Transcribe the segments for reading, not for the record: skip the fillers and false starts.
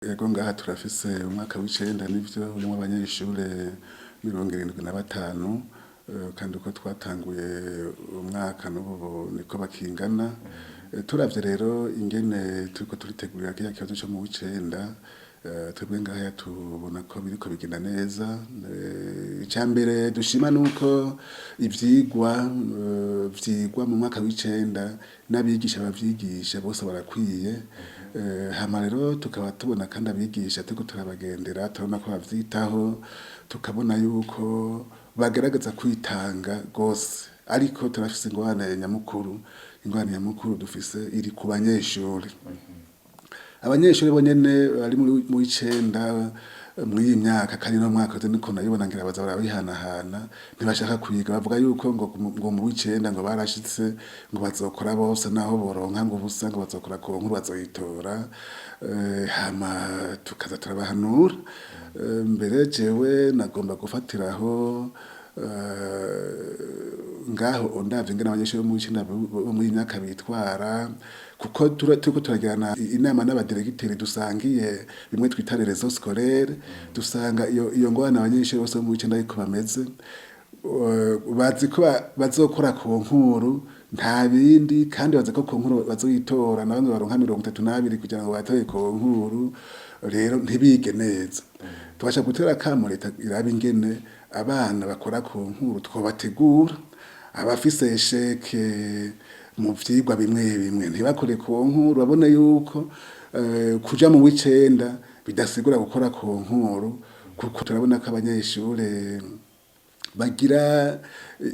Ego ngaha turafise umwaka w'icenda nivyo urimwo abanyeshure 75 kandi uko twatanguye umwaka n'ubu niko bakingana. Turavye rero ingene turiko turitegurira kiriya kibazo co mu w'icenda, twebwe ngaha tubona ko biriko bigenda neza. Icambere dushima nuko ivyigwa vyigwa mu mwaka w'icenda n'abigisha bavyigisha bose barakwiye. Hama rero tukaba tubona kandi abigisha turiko turabagendera turabona ko bavyitaho, tukabona yuko bagerageza kwitanga gose, ariko turafise ingorane nyamukuru dufise iri ku banyeshure. Abanyeshure bonyene bari mu w'icenda mw'iyi myaka kandi no mwaka niko nabibona ngira baza barabihanahana, ntibashaka kwiga bavuga yuko ngo mu w'icenda ngo barashitse ngo bazokora bose naho boronka ngo ubusa ngo bazokora ku nkuru bazoyitora. Hama tukaza turabahanura. Mbere jewe nagomba gufatiraho ngaho ndavye ingene abanyeshure bo mu w'icenda bo muri myaka bitwara, kuko turiko turagirana inama n'abadiregiteri dusangiye bimwe twita réseau scolaire, dusanga iyo ngorane abanyeshure bose bo mu w'icenda ariko bameze, bazi ko bazokora ku nkuru nta bindi, kandi bazi ko ku nkuru bazoyitora na bamwe baronka 32 kugira ngo batoye ku nkuru, rero ntibige neza. Tubasha gutera akamo leta irabe ingene abana bakora ku nkuru twobategura, abafise esheke mu vyigwa bimwe ntibakore ku nkuru, babone yuko kuja mu w'icenda bidasigura gukora ku nkuru, kuko turabona ko abanyeshure bagira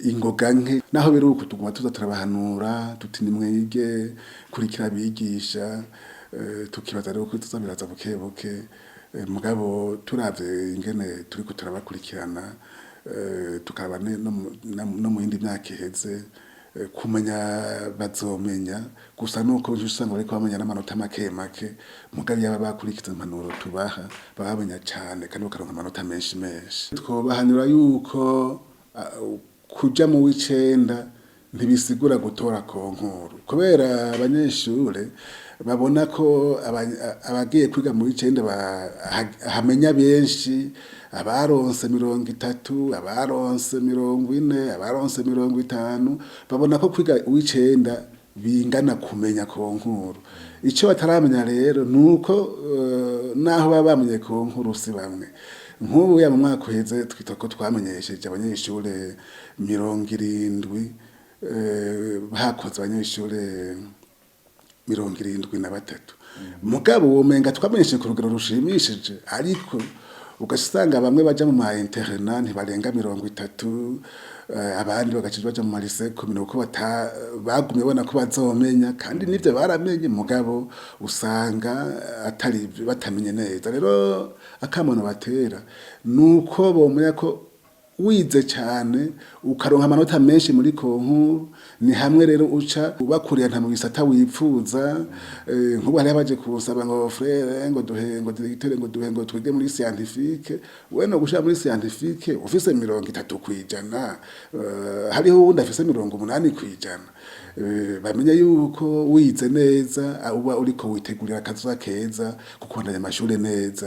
ingoga nke. Naho biri uko tuguma tuza turabahanura tuti nimwige kurikira abigisha, tukibaza rero ko tuzabiraza bukebuke, mugabo turavye ingene turiko turabakurikirana, tukaba no mu yindi myaka iheze kumenya bazomenya, gusa nuko usanga bariko bamenya n'amanota make, mugabo yaba bakurikiza impanuro tubaha babamenya cane kandi bakaronka amanota menshi. Twobahanura yuko kuja mu w'icenda ntibisigura gutora ku nkuru, kubera abanyeshure babona ko abagiye kwiga mu w'icenda hamenya benshi, abaronse 30, abaronse 40, abaronse 50, babona ko kwiga uw'icenda bingana kumenya ku nkuru. Ico bataramenya rero nuko naho baba bamenye ku nkuru si bamwe. Nk'ubu ya mu mwaka uheze twita ko twamenyesheje abanyeshure 70, hakoze abanyeshure 73. Mugabo womenga twamenyesheje ku rugero rushimishije, ariko ugasanga bamwe baja mu ma internat ntibarenga 30, abandi bagaca baja mu lycée communale uko bagumye bona ko bazomenya, kandi nivyo baramenye, mugabo usanga atari batamenye neza. Rero akamono batera nuko bomenya ko wize cane ukaronka amanota menshi muri konkuru, ni hamwe rero uca ubakurira nta mu bisata wipfuza. Nk'ubu hari abaje kusaba ngo frère ngo duhe ngo directeur ngo duhe ngo twige muri scientifique, we no gushira muri scientifique ufise 30%, hariho uwundi afise 80%. Bamenye yuko wize neza uba uriko witegurira akazoza keza, gukundanya amashure neza.